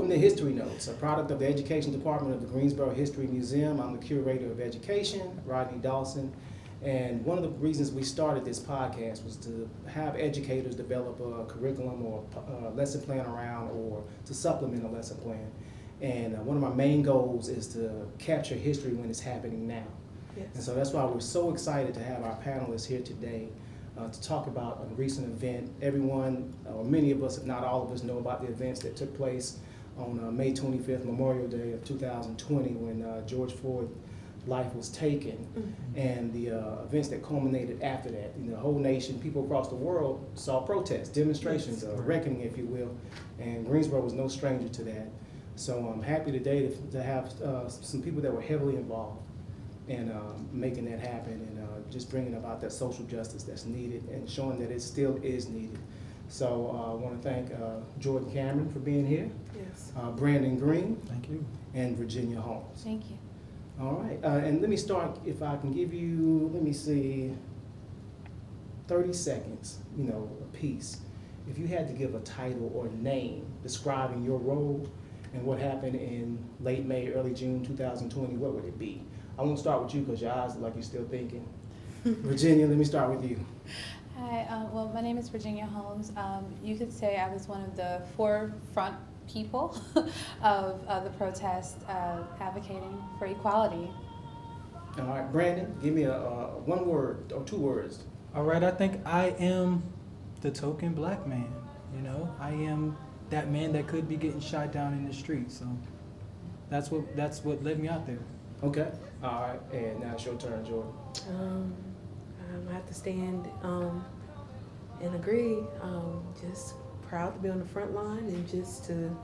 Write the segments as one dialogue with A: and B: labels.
A: Welcome to History Notes, a product of the Education Department of the Greensboro History Museum. I'm the curator of education, Rodney Dawson, and one of the reasons we started this podcast was to have educators develop a curriculum or a lesson plan around, or to supplement a lesson plan. And one of my main goals is to capture history when it's happening now.
B: Yes.
A: And so that's why we're so excited to have our panelists here today to talk about a recent event. Everyone, or many of us, if not all of us, know about the events that took place on May 25th, Memorial Day of 2020, when George Floyd's life was taken, and the events that culminated after that. You know, the whole nation, people across the world saw protests, demonstrations, a reckoning, if you will, and Greensboro was no stranger to that. So I'm happy today to have some people that were heavily involved in making that happen, and just bringing about that social justice that's needed and showing that it still is needed. So I want to thank Jordan Cameron for being here.
B: Yes.
A: Brandon Green.
C: Thank you.
A: And Virginia Holmes.
D: Thank you.
A: All right, and let me start, if I can give you, let me see, 30 seconds, you know, a piece. If you had to give a title or name describing your role and what happened in late May, early June 2020, what would it be? I won't start with you because your eyes look like you're still thinking. Virginia, let me start with you.
D: Hi, well, my name is Virginia Holmes. You could say I was one of the forefront people of the protest advocating for equality.
A: All right, Brandon, give me a one word or two words.
C: All right, I think I am the token black man. You know, I am that man that could be getting shot down in the street. So that's what led me out there.
A: Okay. All right, and now it's your turn, Jordan.
B: I have to stand and agree. Just proud to be on the front line and just to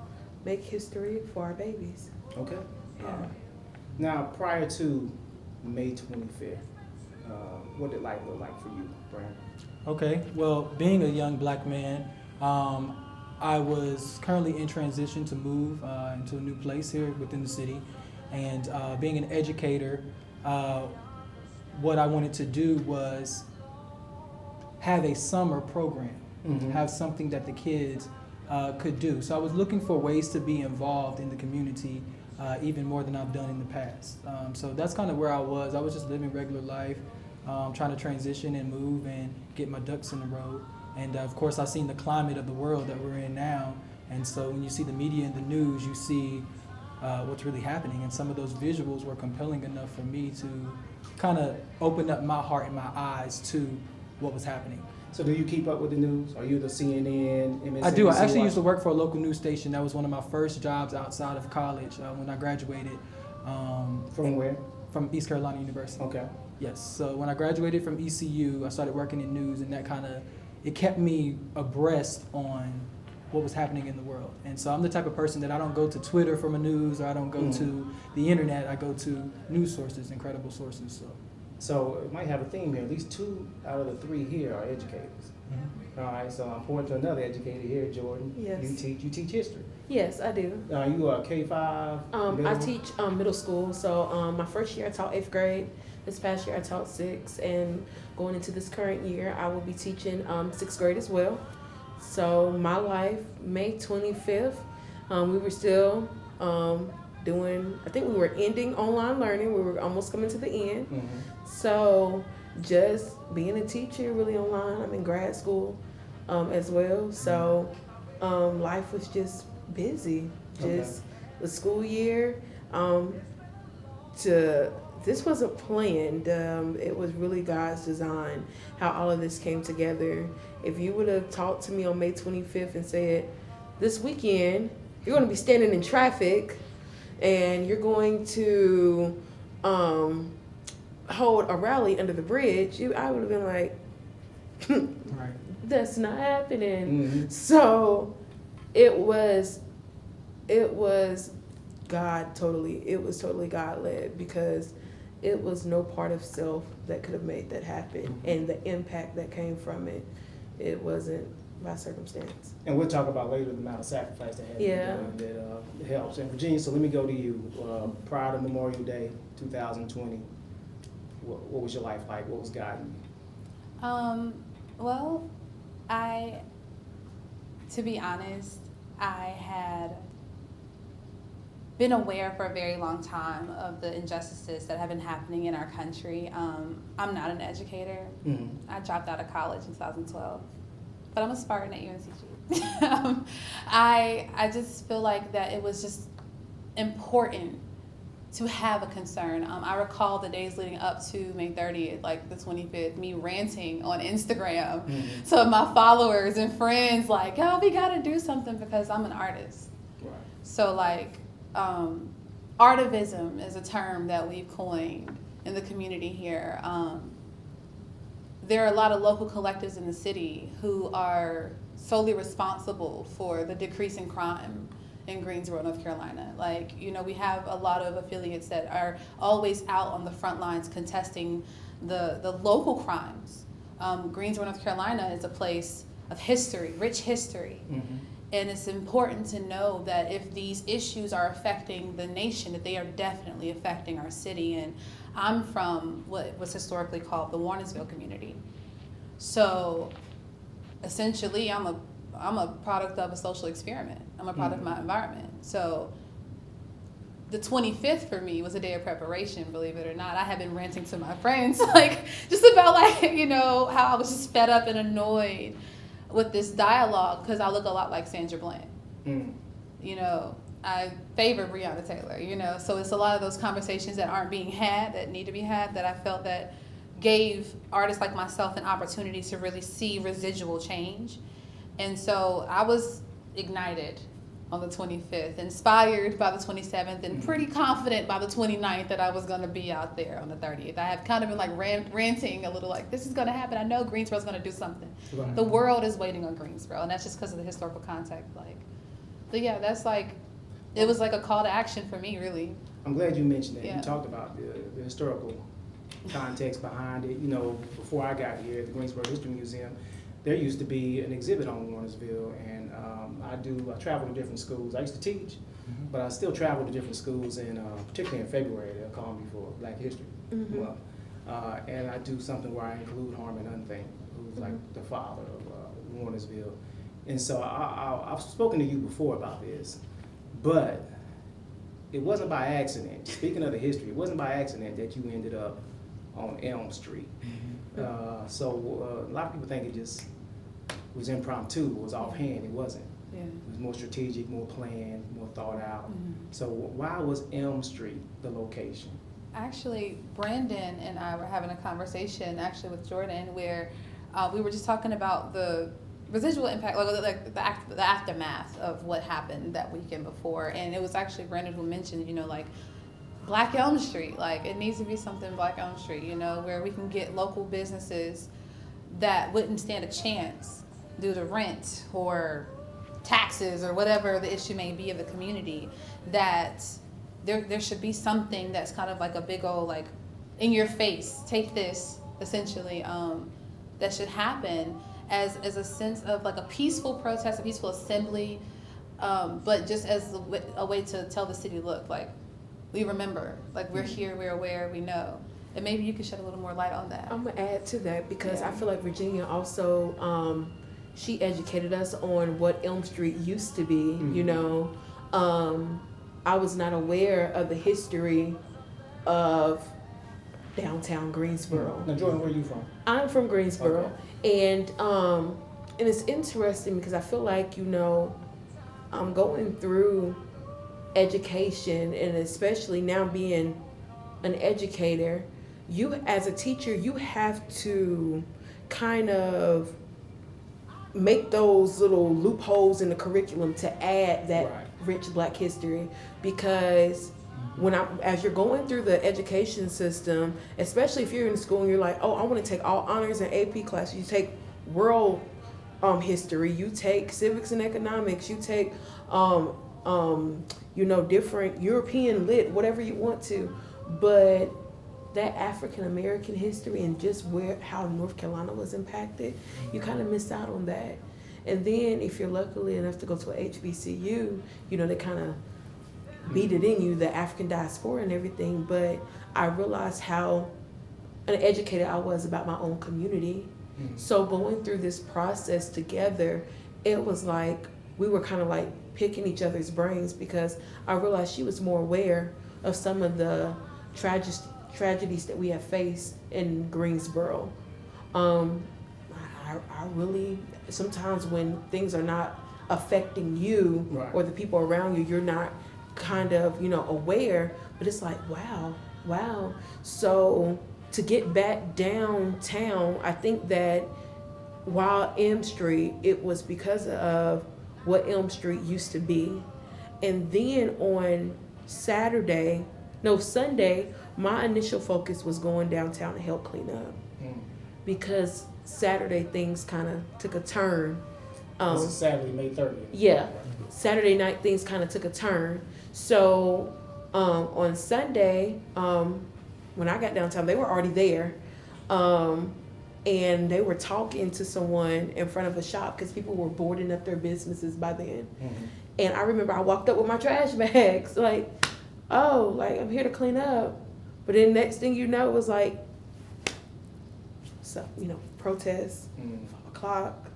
B: make history for our babies.
A: Okay.
B: Yeah.
A: All right. Now, prior to May 25th, what did life look like for you, Brandon?
C: Okay, well, being a young black man, I was currently in transition to move into a new place here within the city. And being an educator, what I wanted to do was have a summer program, have something that the kids could do. So I was looking for ways to be involved in the community even more than I've done in the past. So that's kind of where I was. I was just living regular life, trying to transition and move and get my ducks in the row. And of course, I've seen the climate of the world that we're in now. And so when you see the media and the news, you see what's really happening. And some of those visuals were compelling enough for me to kind of open up my heart and my eyes to what was happening.
A: So do you keep up with the news? Are you the CNN, MSNBC?
C: I do. I actually used to work for a local news station. That was one of my first jobs outside of college when I graduated.
A: From where?
C: From East Carolina University.
A: Okay.
C: Yes. So when I graduated from ECU, I started working in news, and that kind of, it kept me abreast on what was happening in the world. And so I'm the type of person that I don't go to Twitter for my news, or I don't go to the internet. I go to news sources, incredible sources.
A: So it might have a theme here. At least 2 out of the 3 here are educators. All right, so I'm pointing to another educator here, Jordan.
B: Yes.
A: You teach history.
B: Yes, I do.
A: You are K-5?
B: I teach middle school. So my first year I taught 8th grade. This past year I taught 6th, and going into this current year I will be teaching 6th grade as well. So my life, May 25th, we were still doing, I think we were ending online learning. We were almost coming to the end. So just being a teacher really online. I'm in grad school as well. So life was just busy. Just the school year. This wasn't planned. It was really God's design, how all of this came together. If you would have talked to me on May 25th and said, this weekend, you're going to be standing in traffic and you're going to hold a rally under the bridge, I would have been like,
C: Right.
B: That's not happening. So it was God totally, it was totally God led, because it was no part of self that could have made that happen. And the impact that came from it, it wasn't by circumstance.
A: And we'll talk about later the amount of sacrifice that had to be done that helps. And Virginia, so let me go to you. Prior to Memorial Day 2020, what was your life like? What was guiding you?
D: Well, to be honest, I had been aware for a very long time of the injustices that have been happening in our country. I'm not an educator.
A: Mm-hmm.
D: I dropped out of college in 2012, but I'm a Spartan at UNCG. I just feel like that it was just important to have a concern. I recall the days leading up to May 30th, like the 25th, me ranting on Instagram
A: Mm-hmm.
D: to my followers and friends, like, "Oh, we gotta do something," because I'm an artist.
A: Right.
D: So like, artivism is a term that we've coined in the community here. There are a lot of local collectives in the city who are solely responsible for the decrease in crime in Greensboro, North Carolina. Like, you know, we have a lot of affiliates that are always out on the front lines contesting the local crimes. Greensboro, North Carolina is a place of history, rich history.
A: Mm-hmm.
D: And it's important to know that if these issues are affecting the nation, that they are definitely affecting our city. And I'm from what was historically called the Warrensville community. So essentially, I'm a product of a social experiment. I'm a product of my environment. So the 25th for me was a day of preparation, believe it or not. I had been ranting to my friends, like, just about, like, you know, how I was just fed up and annoyed with this dialogue, because I look a lot like Sandra Bland.
A: Mm.
D: You know, I favor Breonna Taylor, you know, so it's a lot of those conversations that aren't being had, that need to be had, that I felt that gave artists like myself an opportunity to really see residual change. And so I was ignited on the 25th, inspired by the 27th, and pretty confident by the 29th that I was going to be out there on the 30th. I have kind of been like ranting a little, like, this is going to happen. I know Greensboro's going to do something.
A: Right.
D: The world is waiting on Greensboro, and that's just because of the historical context. Like, but yeah, that's like, it was like a call to action for me, really.
A: I'm glad you mentioned that.
D: Yeah.
A: You talked about the historical context behind it. You know, before I got here at the Greensboro History Museum, there used to be an exhibit on Warrensville, and I travel to different schools. I used to teach, but I still travel to different schools, and particularly in February, they'll call me for Black History Month. And I do something where I include Harmon Unthink, who's like the father of Warrensville. And so I've spoken to you before about this, but it wasn't by accident. Speaking of the history, it wasn't by accident that you ended up on Elm Street. So a lot of people think it just was impromptu, it was offhand. It wasn't.
D: Yeah.
A: It was more strategic, more planned, more thought out. So why was Elm Street the location?
D: Actually, Brandon and I were having a conversation actually with Jordan where we were just talking about the residual impact, like the aftermath of what happened that weekend before. And it was actually Brandon who mentioned, you know, like, Black Elm Street, like, it needs to be something Black Elm Street, you know, where we can get local businesses that wouldn't stand a chance due to rent or taxes or whatever the issue may be of the community, that there should be something that's kind of like a big old, like, in your face, take this, essentially, that should happen as a sense of like a peaceful protest, a peaceful assembly, but just as a way to tell the city, look, like, we remember, like, we're here, we're aware, we know. And maybe you could shed a little more light on that.
B: I'm gonna add to that because
D: Yeah.
B: I feel like Virginia also, she educated us on what Elm Street used to be. You know, I was not aware of the history of downtown Greensboro.
A: Now, Jordan, where are you from?
B: I'm from Greensboro, and it's interesting because I feel like, you know, I'm going through education, and especially now being an educator, you as a teacher, you have to kind of make those little loopholes in the curriculum to add that
A: Right.
B: rich Black history, because as you're going through the education system, especially if you're in school and you're like, oh, I want to take all honors and AP classes, you take world history, you take civics and economics, you take you know, different European lit, whatever you want to, but that African American history and just how North Carolina was impacted, you kind of miss out on that. And then if you're lucky enough to go to a HBCU, you know, they kind of beat it in you, the African diaspora and everything. But I realized how uneducated I was about my own community. So going through this process together, it was like we were kind of like picking each other's brains because I realized she was more aware of some of the tragedies that we have faced in Greensboro. I really, sometimes when things are not affecting you
A: Right.
B: or the people around you, you're not kind of, aware, but it's like, wow. So to get back downtown, I think that while Elm Street, it was because of what Elm Street used to be. And then on Sunday, my initial focus was going downtown to help clean up because Saturday things kind of took a turn.
A: This is Saturday, May 30th.
B: Yeah, Saturday night things kind of took a turn. So on Sunday, when I got downtown, they were already there. And they were talking to someone in front of a shop because people were boarding up their businesses by then.
A: Mm-hmm.
B: And I remember I walked up with my trash bags, like, oh, like I'm here to clean up. But then next thing you know, it was like, so, protests, 5 o'clock,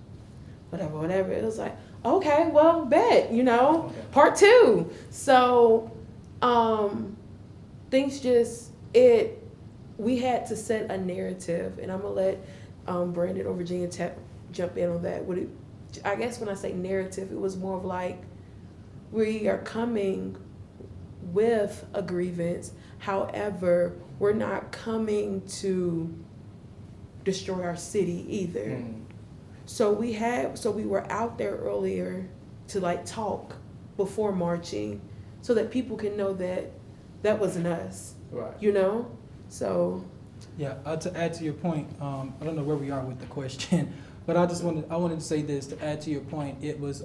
B: whatever. It was like, okay, well, bet,
A: Okay.
B: part 2. So, things just, we had to set a narrative, and I'm gonna let Brandon or Virginia jump in on that. I guess when I say narrative, it was more of like we are coming with a grievance. However, we're not coming to destroy our city either. So we were out there earlier to like talk before marching, so that people can know that that wasn't us.
A: Right.
B: So.
C: Yeah, to add to your point, I don't know where we are with the question, but I wanted to say this to add to your point. It was,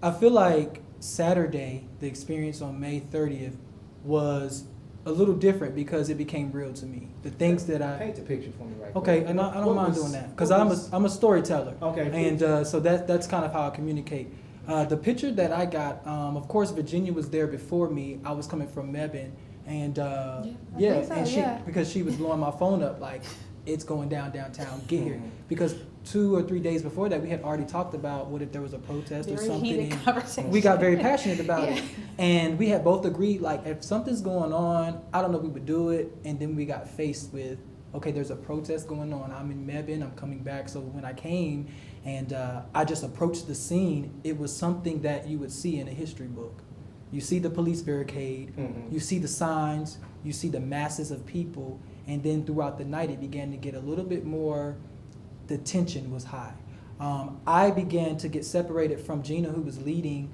C: I feel like Saturday, the experience on May 30th was a little different because it became real to me. The things that I
A: paint the picture for me right
C: okay,
A: quick.
C: and I don't
A: What
C: mind
A: was-
C: doing that because
A: what
C: I'm a storyteller.
A: Okay,
C: and
A: please.
C: so that's kind of how I communicate. The picture that I got, of course, Virginia was there before me. I was coming from Mebane, and
D: I
C: yeah,
D: think so,
C: and
D: yeah.
C: because she was blowing my phone up like it's going downtown, get here.
A: Mhm.
C: Because 2 or 3 days before that, we had already talked about what if there was a protest or
D: Very
C: something.
D: heated
C: and
D: conversation.
C: we got very passionate about
D: Yeah.
C: it, and we had both agreed like if something's going on, I don't know if we would do it. And then we got faced with, okay, there's a protest going on. I'm in Mebane, I'm coming back. So when I came and I just approached the scene, it was something that you would see in a history book. You see the police barricade,
A: Mhm.
C: you see the signs, you see the masses of people, and then throughout the night it began to get a little bit more, the tension was high. I began to get separated from Gina, who was leading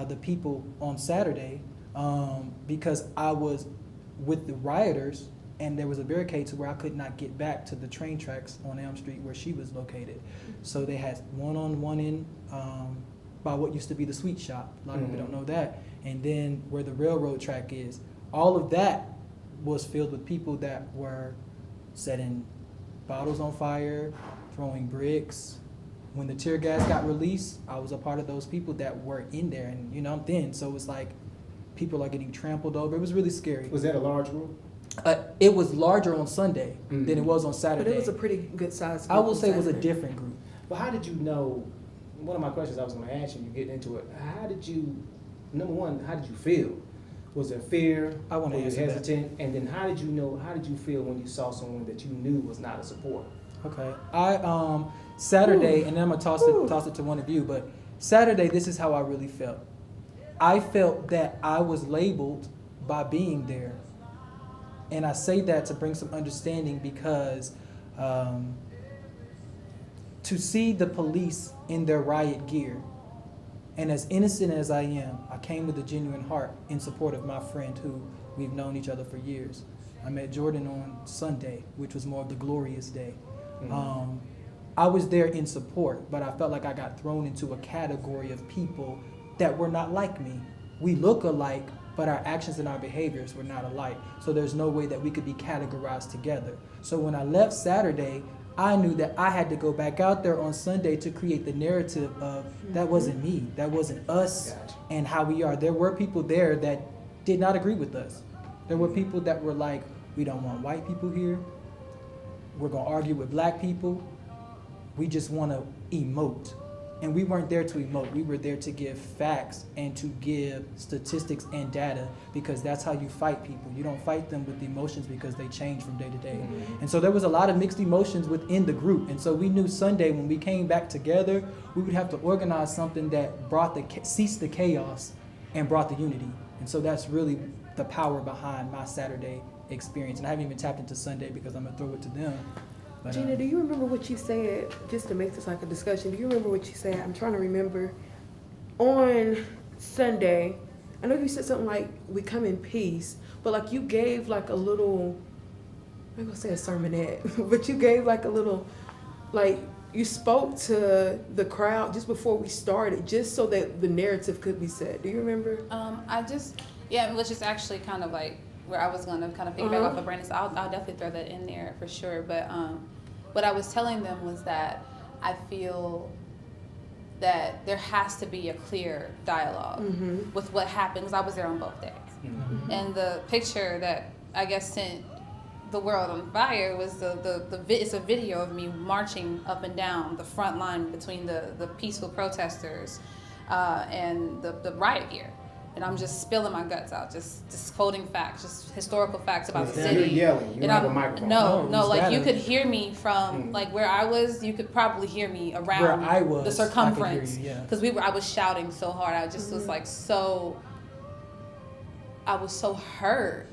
C: the people on Saturday, because I was with the rioters, and there was a barricade to where I could not get back to the train tracks on Elm Street where she was located. So they had one in by what used to be the sweet shop. A lot of people don't know that. And then where the railroad track is. All of that was filled with people that were setting bottles on fire, throwing bricks. When the tear gas got released, I was a part of those people that were in there. And, I'm thin, so it's like people are getting trampled over. It was really scary.
A: Was that a large group?
C: It was larger on Sunday than it was on
B: But
C: Saturday.
B: it was a pretty good size group.
C: I will say it was a
B: Saturday.
C: different group.
A: Well, how did you know? One of my questions I was going to ask you, getting into it. How did you? Number one, how did you feel? Was there fear?
C: I want to
A: Were you
C: answer that.
A: hesitant? And then how did you know? How did you feel when you saw someone that you knew was not a supporter?
C: Okay. I Saturday, and then I'm gonna toss it to one of you. But Saturday, this is how I really felt. I felt that I was labeled by being there, and I say that to bring some understanding because to see the police in their riot gear, and as innocent as I am, I came with a genuine heart in support of my friend who we've known each other for years. I met Jordan on Sunday, which was more of the glorious day.
A: Mhm.
C: I was there in support, but I felt like I got thrown into a category of people that were not like me. We look alike, but our actions and our behaviors were not alike. So there's no way that we could be categorized together. So when I left Saturday, I knew that I had to go back out there on Sunday to create the narrative of that wasn't me, that wasn't us,
A: Gotcha.
C: and how we are. There were people there that did not agree with us. There were people that were like, we don't want white people here. We're gonna argue with black people. We just wanna emote. And we weren't there to emote. We were there to give facts and to give statistics and data, because that's how you fight people. You don't fight them with emotions, because they change from day to day. And so there was a lot of mixed emotions within the group. And so we knew Sunday when we came back together, we would have to organize something that brought ceased the chaos and brought the unity. And so that's really the power behind my Saturday experience. And I haven't even tapped into Sunday because I'm gonna throw it to them. But,
B: Gina, do you remember what you said, just to make this like a discussion, do you remember what you said? I'm trying to remember. On Sunday, I know you said something like, we come in peace, but like you gave like a little, I'm gonna say a sermonette, but you gave like a little, like you spoke to the crowd just before we started, just so that the narrative could be said. Do you remember?
D: Which is actually kind of like where I was going to kind of piggyback off of Brandon, so I'll definitely throw that in there for sure. But what I was telling them was that I feel that there has to be a clear dialogue with what happened, because I was there on both days. And the picture that I guess sent the world on fire was it's a video of me marching up and down the front line between the peaceful protesters and the riot gear. And I'm just spilling my guts out, just quoting facts, just historical facts about the city.
A: You're yelling. You don't have a microphone.
D: No, like you could hear me from like where I was. You could probably hear me around
C: where I was,
D: the circumference.
C: Because
D: I was shouting so hard. I just was like I was so hurt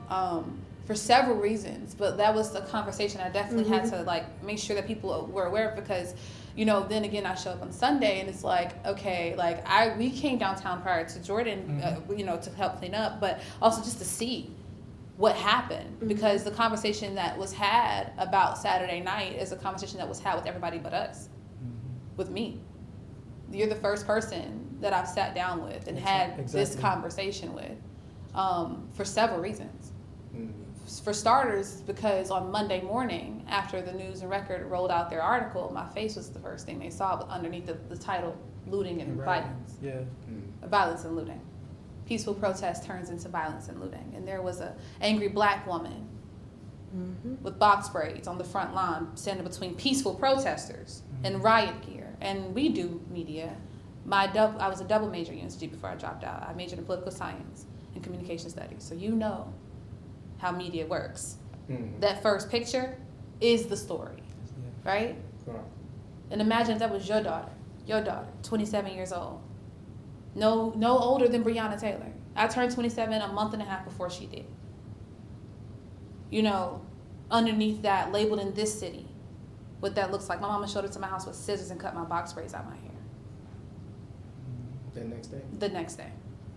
D: for several reasons. But that was the conversation I definitely had to like make sure that people were aware of, because then again, I show up on Sunday and it's like, okay, like we came downtown prior to Jordan, to help clean up, but also just to see what happened, because the conversation that was had about Saturday night is a conversation that was had with everybody but us, with me. You're the first person that I've sat down with and had this conversation with, for several reasons. For starters, because on Monday morning, after the News and Record rolled out their article, my face was the first thing they saw underneath the title, Looting and Violence. Violence and looting. Peaceful protest turns into violence and looting. And there was an angry black woman with box braids on the front line, standing between peaceful protesters and riot gear. And we do media. I was a double major at UNCG before I dropped out. I majored in political science and communication studies. So how media works. That first picture is the story, right? And imagine if that was your daughter, 27 years old. No older than Breonna Taylor. I turned 27 a month and a half before she did. Underneath that, labeled in this city, what that looks like. My mama showed up to my house with scissors and cut my box braids out my hair.
A: The next day?
D: The next day.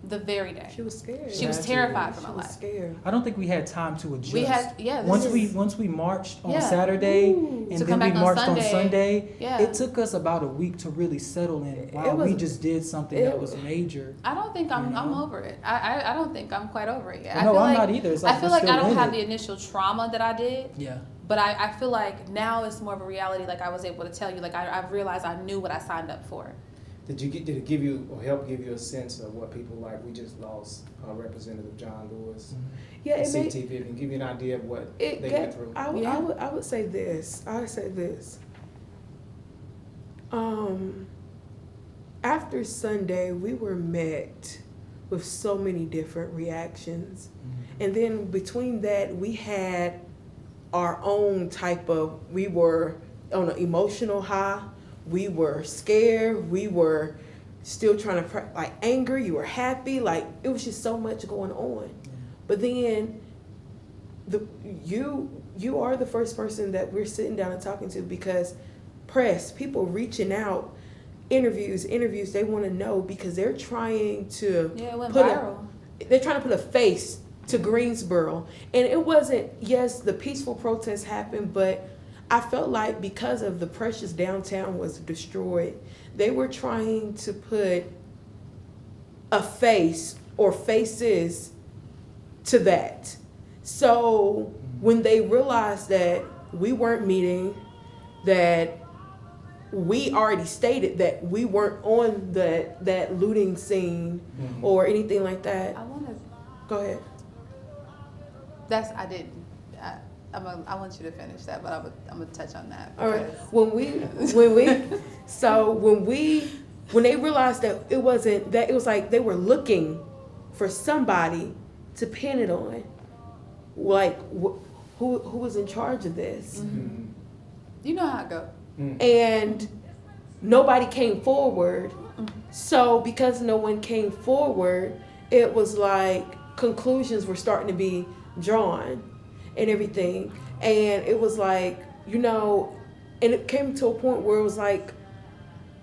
D: The very day.
B: She was scared.
D: She was terrified for my life.
B: Scared.
C: I don't think we had time to adjust. Once we marched on
D: to
C: Saturday and then we marched on Sunday, it took us about a week to really settle in. Wow, we just did something that was major.
D: I don't think I'm over it. I don't think I'm quite over it yet.
C: No, I'm not either.
D: I feel like I don't have the initial trauma that I did.
C: Yeah.
D: But I feel like now it's more of a reality. Like I was able to tell you, like I realized I knew what I signed up for.
A: Did it give you or help give you a sense of what people like? We just lost Representative John Lewis.
B: Yeah, it
A: CTV and give you an idea of what they went through.
B: I would say this. After Sunday, we were met with so many different reactions, and then between that, we had our own type of. We were on an emotional high. We were scared. We were still trying to, like, anger. You were happy. Like, it was just so much going on. But then, you are the first person that we're sitting down and talking to, because press, people reaching out, interviews, they want to know, because they're trying to they're trying to put a face to Greensboro. And it wasn't, yes, the peaceful protest happened, but I felt like because of the precious downtown was destroyed, they were trying to put a face or faces to that. So when they realized that we weren't meeting, that we already stated that we weren't on that looting scene or anything like that.
D: I want to
B: go ahead.
D: I want you to finish that, but I'm gonna touch on that.
B: All right.
D: because-
B: When they realized that it wasn't that, it was like they were looking for somebody to pin it on, like who was in charge of this,
D: You know how it go.
B: and nobody came forward. So because no one came forward, it was like conclusions were starting to be drawn and everything, and it was like, you know, and it came to a point where it was like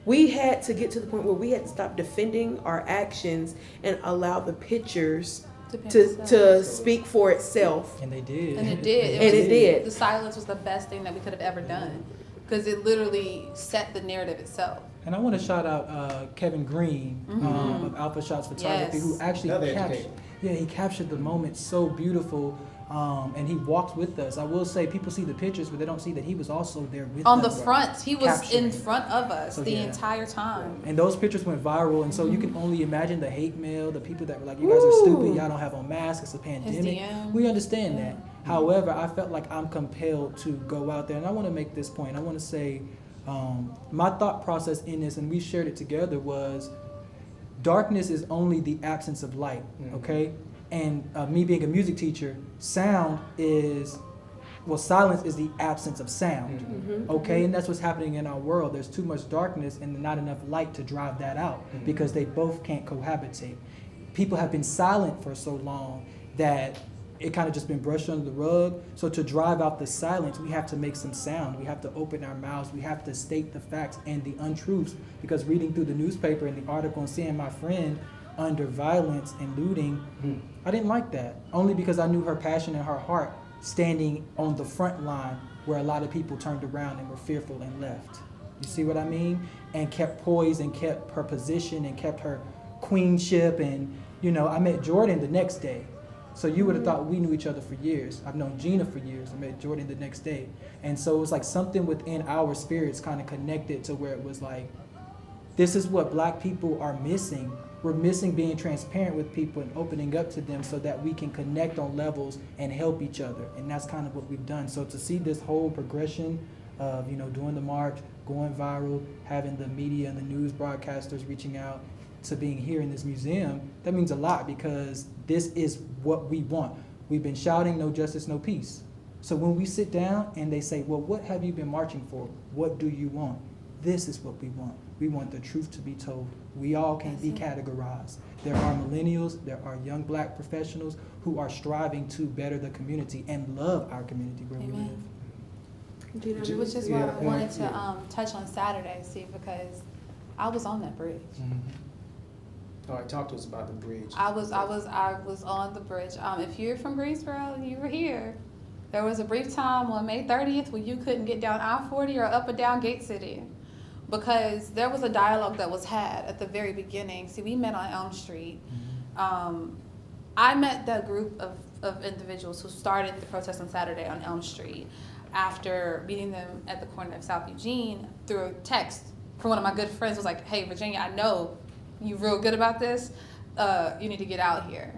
B: we had to get to the point where we had to stop defending our actions and allow the pictures to speak for itself.
C: And they did.
D: And it did.
B: It did.
D: The silence was the best thing that we could have ever done, because it literally set the narrative itself.
C: And I want to shout out Kevin Green of Alpha Shots Photography,
D: Yes.
C: who actually
A: Another
C: captured,
A: educator.
C: he captured the moment so beautiful, and he walked with us. I will say, people see the pictures, but they don't see that he was also there with
D: On the
C: us.
D: front, he was
C: Capturing.
D: in front of us
C: So,
D: the
C: yeah.
D: entire time.
C: And those pictures went viral, and so you can only imagine the hate mail, the people that were like, you guys are stupid, y'all don't have on masks, it's a pandemic.
D: DM.
C: We understand that. However, I felt like I'm compelled to go out there, and I want to make this point. I want to say, my thought process in this, and we shared it together, was darkness is only the absence of light, okay? And me being a music teacher, silence is the absence of sound, okay? And that's what's happening in our world. There's too much darkness and not enough light to drive that out because they both can't cohabitate. People have been silent for so long that it kind of just been brushed under the rug. So to drive out the silence, we have to make some sound. We have to open our mouths. We have to state the facts and the untruths. Because reading through the newspaper and the article and seeing my friend under violence and looting, I didn't like that. Only because I knew her passion and her heart standing on the front line where a lot of people turned around and were fearful and left. You see what I mean? And kept poised and kept her position and kept her queenship. And, you know, I met Jordan the next day. So you would have thought we knew each other for years. I've known Gina for years. I met Jordan the next day. And so it was like something within our spirits kind of connected to where it was like, this is what Black people are missing. We're missing being transparent with people and opening up to them so that we can connect on levels and help each other. And that's kind of what we've done. So to see this whole progression of, you know, doing the march, going viral, having the media and the news broadcasters reaching out, to being here in this museum, that means a lot because this is what we want. We've been shouting no justice, no peace. So when we sit down and they say, well, what have you been marching for? What do you want? This is what we want. We want the truth to be told. We all can't be categorized. There are millennials, there are young Black professionals who are striving to better the community and love our community where we live.
D: Which is why I wanted to touch on Saturday, see, because I was on that bridge.
A: All right, talk to us about the bridge.
D: I was on the bridge. If you're from Greensboro, you were here. There was a brief time on May 30th when you couldn't get down I-40 or up or down Gate City because there was a dialogue that was had at the very beginning. See, we met on Elm Street. I met the group of individuals who started the protest on Saturday on Elm Street after meeting them at the corner of South Eugene through a text from one of my good friends who was like, hey, Virginia, I know you real good about this. You need to get out here.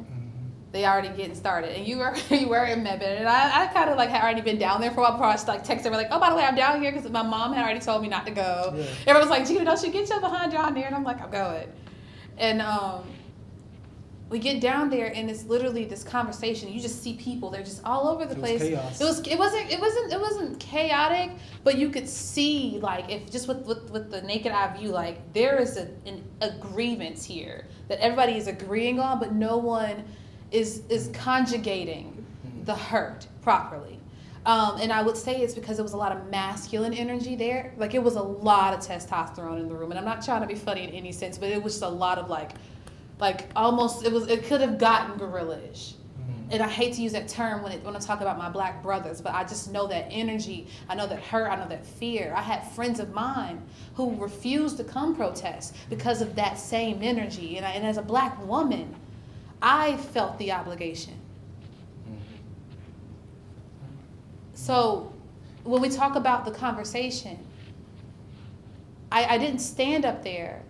D: They already getting started, and you were in Mebane, and I kind of like had already been down there for a while before I just like texted her like, oh, by the way, I'm down here because my mom had already told me not to go.
C: Yeah.
D: Everyone was like, Gina, don't you get your behind down there? And I'm like, I'm going. And we get down there, and it's literally this conversation. You just see people; they're just all over the place.
C: Chaos.
D: It wasn't chaotic, but you could see like if just with the naked eye view, like there is an agreement here that everybody is agreeing on, but no one is conjugating the hurt properly. And I would say it's because it was a lot of masculine energy there. Like it was a lot of testosterone in the room, and I'm not trying to be funny in any sense, but it was just a lot of like almost it could have gotten gorilla-ish. And I hate to use that term when I talk about my Black brothers, but I just know that energy. I know that hurt. I know that fear. I had friends of mine who refused to come protest because of that same energy. And as a Black woman, I felt the obligation. So when we talk about the conversation, I didn't stand up there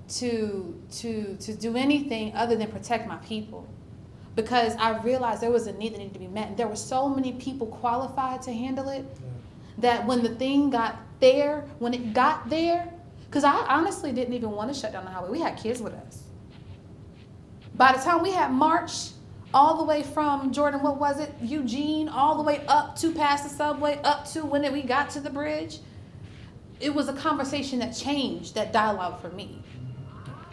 D: to do anything other than protect my people. because I realized there was a need that needed to be met. And there were so many people qualified to handle it that when the thing got there, because I honestly didn't even want to shut down the highway. We had kids with us. By the time we had March all the way from Jordan, what was it, Eugene, all the way up to past the subway, up to when we got to the bridge, it was a conversation that changed that dialogue for me.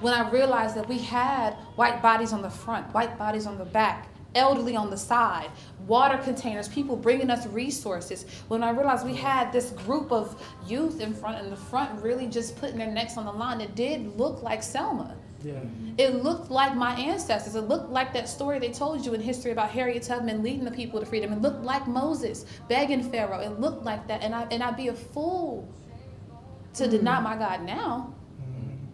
D: When I realized that we had white bodies on the front, white bodies on the back, elderly on the side, water containers, people bringing us resources. When I realized we had this group of youth in front, and the front really just putting their necks on the line, it did look like Selma.
C: Yeah.
D: It looked like my ancestors. It looked like that story they told you in history about Harriet Tubman leading the people to freedom. It looked like Moses begging Pharaoh. It looked like that. And I'd be a fool to deny my God now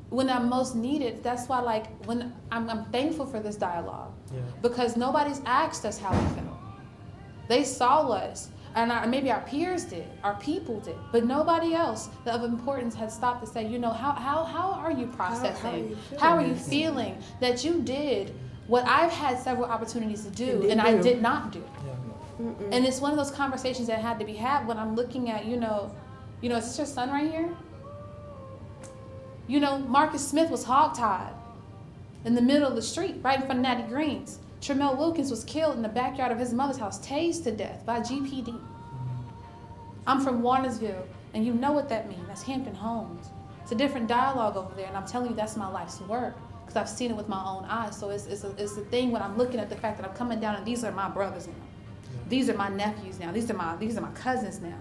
D: when I'm most needed. That's why, like, when I'm thankful for this dialogue, because nobody's asked us how we felt. They saw us, and maybe our peers did, our people did, but nobody else of importance had stopped to say, you know, how are you processing? How are you feeling that you did what I've had several opportunities to do and I did not do? And it's one of those conversations that had to be had when I'm looking at, you know, is this your son right here? You know, Marcus Smith was hogtied in the middle of the street, right in front of Natty Green's. Tremel Wilkins was killed in the backyard of his mother's house, tased to death by GPD. I'm from Warnersville, and you know what that means. That's Hampton Homes. It's a different dialogue over there, and I'm telling you that's my life's work because I've seen it with my own eyes. So it's a thing when I'm looking at the fact that I'm coming down, and these are my brothers now. These are my nephews now. These are my cousins now.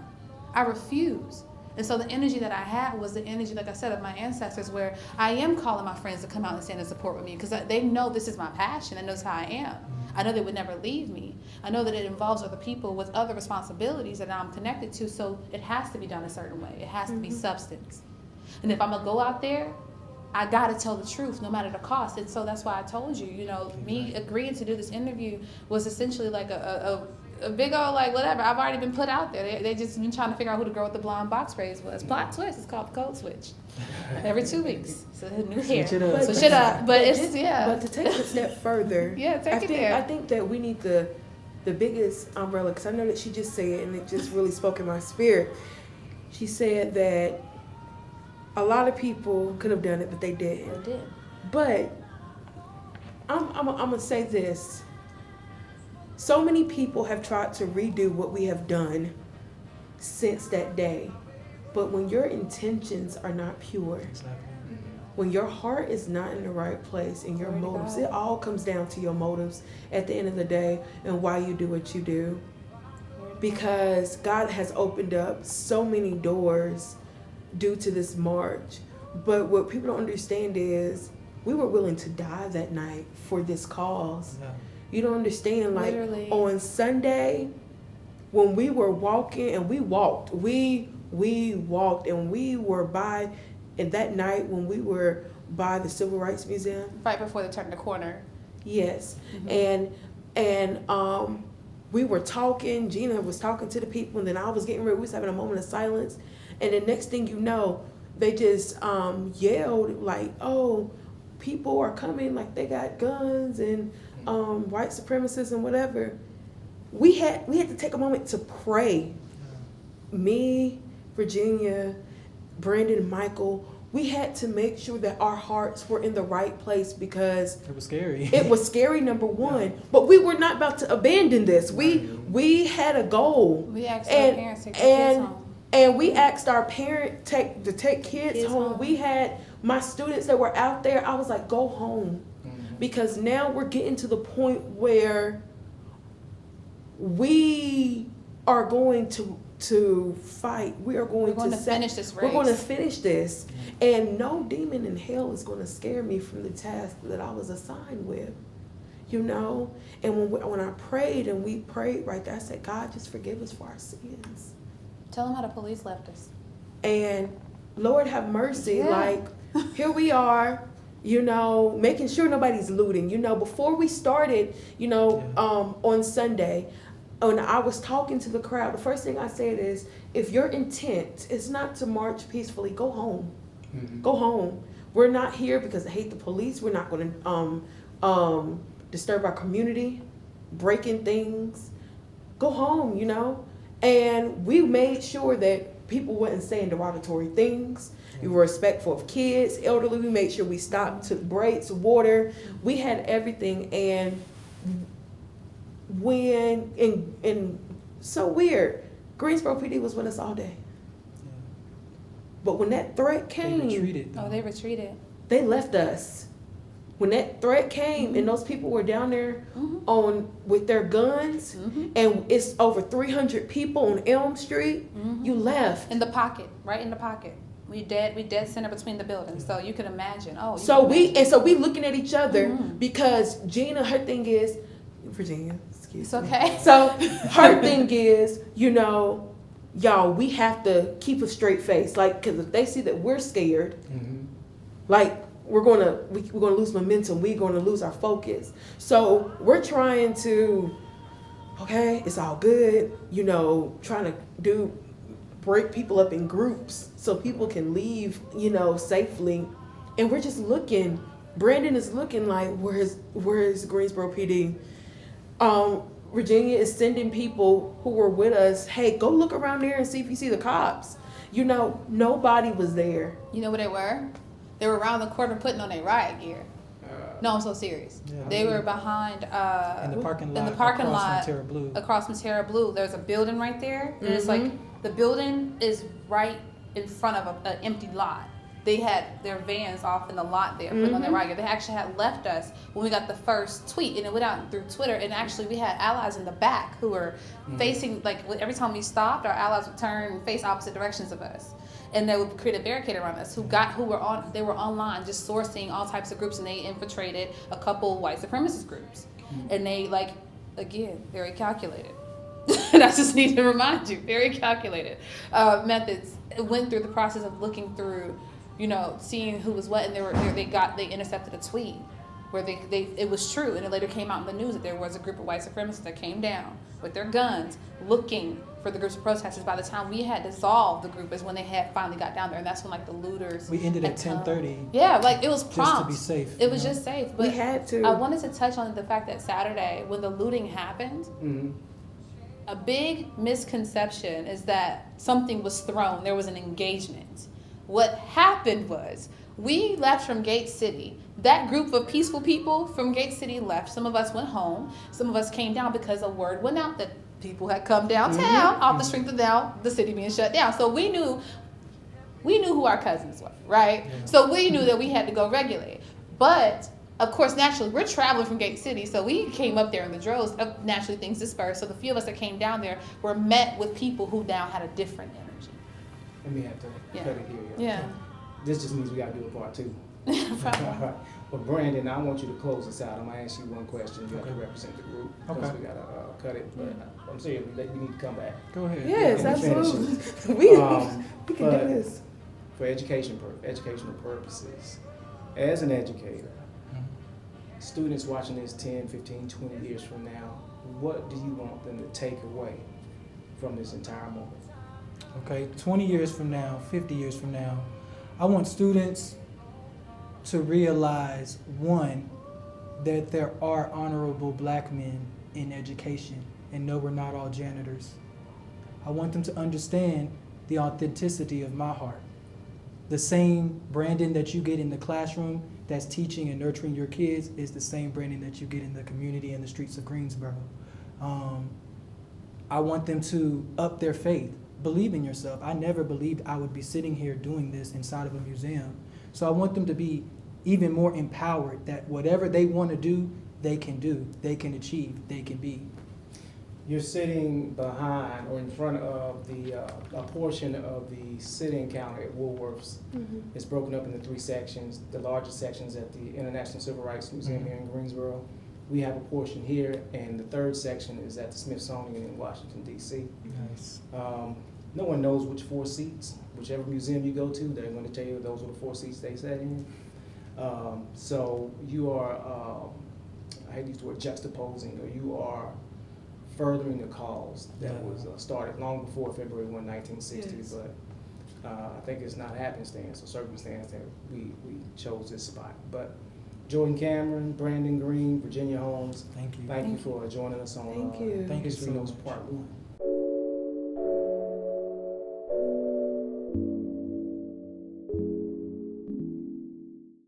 D: I refuse. And so the energy that I had was the energy, like I said, of my ancestors, where I am calling my friends to come out and stand and support with me because they know this is my passion. They know how I am. I know they would never leave me. I know that it involves other people with other responsibilities that I'm connected to, so it has to be done a certain way. It has to be substance. And if I'm going to go out there, I got to tell the truth no matter the cost. And so that's why I told you, you know, me agreeing to do this interview was essentially like a big old, like, whatever. I've already been put out there. They just been trying to figure out who the girl with the blonde box braids was. Plot twist. It's called the code switch. Every 2 weeks. So new hair. Switch it up. But it's,
E: But to take it a step further, I think that we need the biggest umbrella, because I know that she just said, and it just really spoke in my spirit. She said that a lot of people could have done it, but they didn't.
D: They did.
E: But I'm gonna say this. So many people have tried to redo what we have done since that day. But when your intentions are not pure, when your heart is not in the right place and your motives, it all comes down to your motives at the end of the day and why you do what you do. Because God has opened up so many doors due to this march. But what people don't understand is we were willing to die that night for this cause. Yeah. You don't understand, like, literally. On Sunday, when we were walking, and we walked, and we were by, and that night when we were by the Civil Rights Museum.
D: Right before they turned the corner.
E: Yes. And we were talking, Gina was talking to the people, and then I was getting ready, we was having a moment of silence, and the next thing you know, they just yelled, like, oh, people are coming, like they got guns, and white supremacists and whatever. We had to take a moment to pray. Me, Virginia, Brandon, Michael, we had to make sure that our hearts were in the right place because
C: it was scary.
E: It was scary, number one, but we were not about to abandon this. We had a goal.
D: We asked our parents to take kids home.
E: And we asked our parents to take kids home. We had my students that were out there. I was like, go home. Because now we're getting to the point where we are going to fight. We are going to
D: finish this race.
E: We're going to finish this. And no demon in hell is going to scare me from the task that I was assigned with. You know? And when I prayed, and we prayed right there, I said, God, just forgive us for our sins.
D: Tell them how the police left us. And
E: Lord have mercy. Like, here we are. You know, making sure nobody's looting. You know, before we started, you know, on Sunday, when I was talking to the crowd, the first thing I said is, if your intent is not to march peacefully, go home. Go home. We're not here because I hate the police. We're not going to disturb our community, breaking things, go home, you know. And we made sure that people wasn't saying derogatory things. We were respectful of kids, elderly. We made sure we stopped, took breaks, water. We had everything. And when, and so weird, Greensboro PD was with us all day.
C: Yeah.
E: But when that threat came,
C: They retreated. Though.
D: Oh, they retreated.
E: they left us. When that threat came and those people were down there on with their guns, and it's over 300 people on Elm Street, you left.
D: In the pocket, right in the pocket. We dead center between the buildings. So you can imagine.
E: So we looking at each other because Gina, her thing is, Virginia, excuse me.
D: It's okay.
E: So her thing is, you know, y'all, we have to keep a straight face, like, because if they see that we're scared, like, we're gonna lose momentum. We're gonna lose our focus. So we're trying to, okay, it's all good, you know, trying to break people up in groups so people can leave, you know, safely. And we're just looking. Brandon is looking like, where's Greensboro PD? Virginia is sending people who were with us, hey, go look around there and see if you see the cops. You know, nobody was there.
D: You know where they were? They were around the corner putting on their riot gear. No, I'm so serious.
C: Yeah.
D: They were behind
C: In the parking lot.
D: across
C: From Terra Blue.
D: Across from Terra Blue. There's a building right there. And it's like the building is right in front of an empty lot. They had their vans off in the lot there, putting on their riot gear. They actually had left us when we got the first tweet, and it went out through Twitter. And actually, we had allies in the back who were facing, like, every time we stopped, our allies would turn and face opposite directions of us. And they would create a barricade around us. They were online just sourcing all types of groups, and they infiltrated a couple white supremacist groups. And they, like, again, very calculated. And I just need to remind you, very calculated methods. It went through the process of looking through, you know, seeing who was what, and they intercepted a tweet where it was true, and it later came out in the news that there was a group of white supremacists that came down with their guns looking for the groups of protesters. By the time we had dissolved the group is when they had finally got down there, and that's when, like, the looters.
C: We ended at 10:30.
D: Yeah, like, it was prompt.
C: Just to be safe.
D: It was just safe. But
E: We had to.
D: I wanted to touch on the fact that Saturday, when the looting happened, a big misconception is that something was thrown. There was an engagement. What happened was, we left from Gate City. That group of peaceful people from Gate City left. Some of us went home. Some of us came down because a word went out that people had come downtown off the strength of now the city being shut down. So we knew who our cousins were, right? Yeah. So we knew that we had to go regulate. But of course, naturally, we're traveling from Gate City, so we came up there in the droves. Naturally, things dispersed. So the few of us that came down there were met with people who now had a different energy.
A: And we have to cut it here.
D: Yeah.
A: This just means we got to do a part two.
D: Right.
A: But Brandon, I want you to close this out. I'm gonna ask you one question. You have to represent the group because we gotta cut it. But I'm serious. We need to come back.
C: Go ahead.
E: Yes, absolutely. We can do this.
A: For educational purposes, as an educator, students watching this 10, 15, 20 years from now, what do you want them to take away from this entire moment?
C: Okay, 20 years from now, 50 years from now, I want students to realize, one, that there are honorable black men in education, and no, we're not all janitors. I want them to understand the authenticity of my heart. The same Brandon that you get in the classroom that's teaching and nurturing your kids is the same Brandon that you get in the community and the streets of Greensboro. I want them to up their faith. Believe in yourself. I never believed I would be sitting here doing this inside of a museum. So I want them to be even more empowered that whatever they want to do, they can achieve, they can be.
A: You're sitting behind or in front of a portion of the sitting counter at Woolworths. It's broken up into 3 sections. The largest section's at the International Civil Rights Museum here in Greensboro. We have a portion here, and the 3rd section is at the Smithsonian in Washington, D.C.
C: Nice.
A: No one knows which 4 seats. Whichever museum you go to, they're going to tell you those are the 4 seats they sat in. So you are, I hate to use the word juxtaposing, or you are furthering a cause that was started long before February 1, 1960, yes. But I think it's not happenstance or circumstance that we chose this spot. But Jordan Cameron, Brandon Green, Virginia Holmes,
C: Thank you.
A: thank you for joining us on
E: Thank you.
C: Thank you
A: History
C: so
A: Notes
C: much.
A: Part 1.